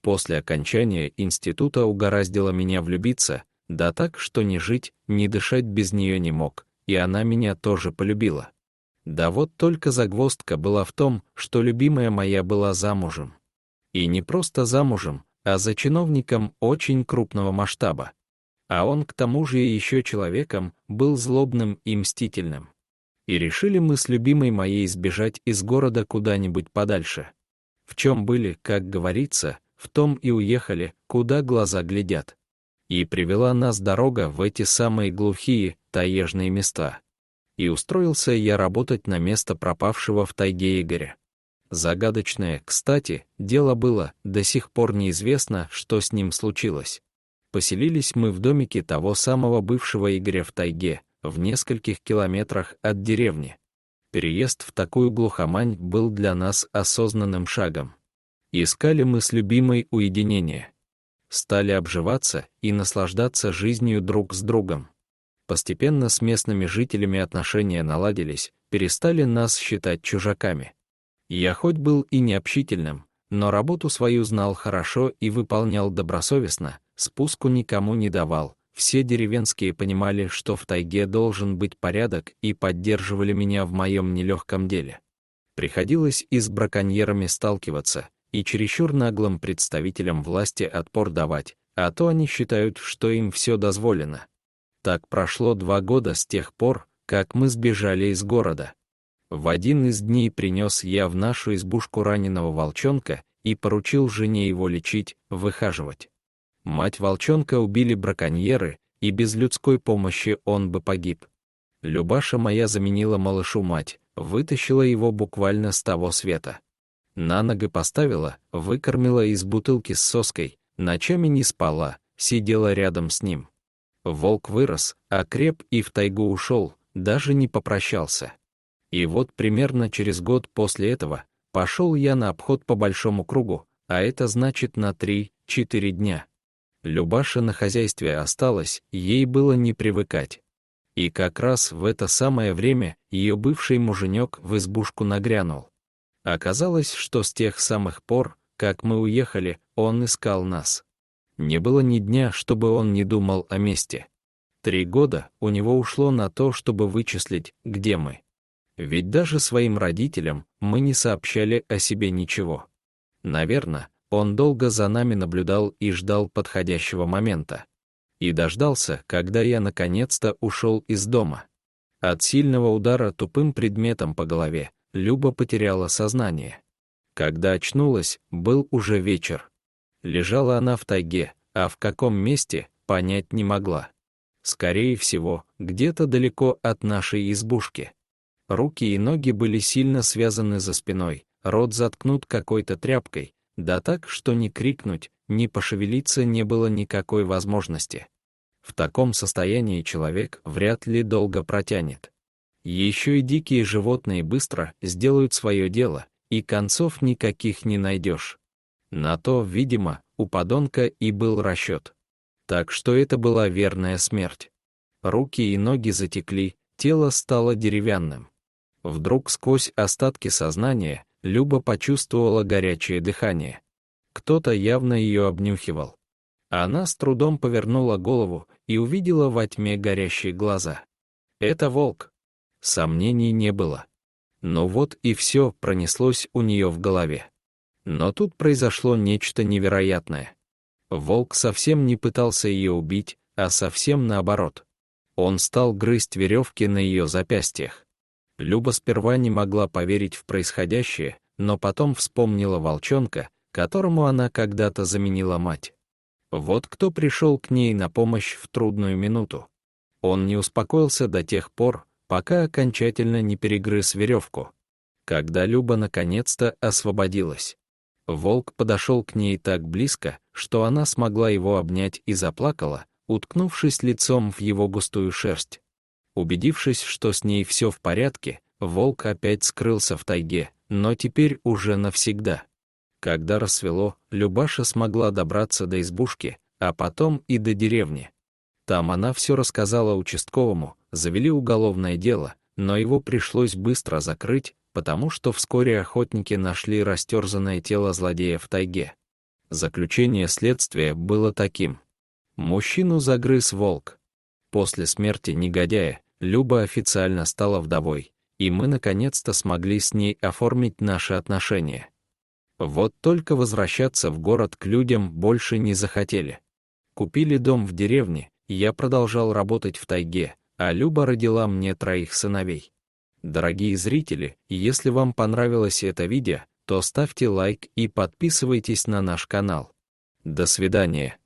После окончания института угораздило меня влюбиться, да так, что ни жить, ни дышать без нее не мог, и она меня тоже полюбила. Да вот только загвоздка была в том, что любимая моя была замужем. И не просто замужем, а за чиновником очень крупного масштаба. А он к тому же еще человеком был злобным и мстительным. И решили мы с любимой моей сбежать из города куда-нибудь подальше. В чем были, как говорится, в том и уехали, куда глаза глядят. И привела нас дорога в эти самые глухие, таежные места. И устроился я работать на место пропавшего в тайге Игоря. Загадочное, кстати, дело было, до сих пор неизвестно, что с ним случилось. Поселились мы в домике того самого бывшего Игоря в тайге, в нескольких километрах от деревни. Переезд в такую глухомань был для нас осознанным шагом. Искали мы с любимой уединение. Стали обживаться и наслаждаться жизнью друг с другом. Постепенно с местными жителями отношения наладились, перестали нас считать чужаками. Я хоть был и необщительным, но работу свою знал хорошо и выполнял добросовестно, спуску никому не давал. Все деревенские понимали, что в тайге должен быть порядок, и поддерживали меня в моем нелегком деле. Приходилось и с браконьерами сталкиваться, и чересчур наглым представителям власти отпор давать, а то они считают, что им все дозволено. Так прошло 2 года с тех пор, как мы сбежали из города. В один из дней принес я в нашу избушку раненого волчонка и поручил жене его лечить, выхаживать. Мать волчонка убили браконьеры, и без людской помощи он бы погиб. Любаша моя заменила малышу мать, вытащила его буквально с того света. На ноги поставила, выкормила из бутылки с соской, ночами не спала, сидела рядом с ним. Волк вырос, окреп и в тайгу ушел, даже не попрощался. И вот примерно через год после этого пошел я на обход по большому кругу, а это значит на 3-4 дня. Любаша на хозяйстве осталась, ей было не привыкать. И как раз в это самое время ее бывший муженек в избушку нагрянул. Оказалось, что с тех самых пор, как мы уехали, он искал нас. Не было ни дня, чтобы он не думал о мести. 3 года у него ушло на то, чтобы вычислить, где мы. Ведь даже своим родителям мы не сообщали о себе ничего. Наверное, он долго за нами наблюдал и ждал подходящего момента. И дождался, когда я наконец-то ушел из дома. От сильного удара тупым предметом по голове Люба потеряла сознание. Когда очнулась, был уже вечер. Лежала она в тайге, а в каком месте, понять не могла. Скорее всего, где-то далеко от нашей избушки. Руки и ноги были сильно связаны за спиной, рот заткнут какой-то тряпкой, да так, что ни крикнуть, ни пошевелиться не было никакой возможности. В таком состоянии человек вряд ли долго протянет. Еще и дикие животные быстро сделают свое дело, и концов никаких не найдешь. На то, видимо, у подонка и был расчет. Так что это была верная смерть. Руки и ноги затекли, тело стало деревянным. Вдруг сквозь остатки сознания Люба почувствовала горячее дыхание. Кто-то явно ее обнюхивал. Она с трудом повернула голову и увидела во тьме горящие глаза. Это волк. Сомнений не было. Но вот и все пронеслось у нее в голове. Но тут произошло нечто невероятное. Волк совсем не пытался ее убить, а совсем наоборот. Он стал грызть веревки на ее запястьях. Люба сперва не могла поверить в происходящее, но потом вспомнила волчонка, которому она когда-то заменила мать. Вот кто пришел к ней на помощь в трудную минуту. Он не успокоился до тех пор, пока окончательно не перегрыз веревку. Когда Люба наконец-то освободилась, волк подошел к ней так близко, что она смогла его обнять и заплакала, уткнувшись лицом в его густую шерсть. Убедившись, что с ней все в порядке, волк опять скрылся в тайге, но теперь уже навсегда. Когда рассвело, Любаша смогла добраться до избушки, а потом и до деревни. Там она все рассказала участковому, завели уголовное дело, но его пришлось быстро закрыть, потому что вскоре охотники нашли растерзанное тело злодея в тайге. Заключение следствия было таким. Мужчину загрыз волк. После смерти негодяя Люба официально стала вдовой, и мы наконец-то смогли с ней оформить наши отношения. Вот только возвращаться в город к людям больше не захотели. Купили дом в деревне, и я продолжал работать в тайге, а Люба родила мне 3 сыновей. Дорогие зрители, если вам понравилось это видео, то ставьте лайк и подписывайтесь на наш канал. До свидания.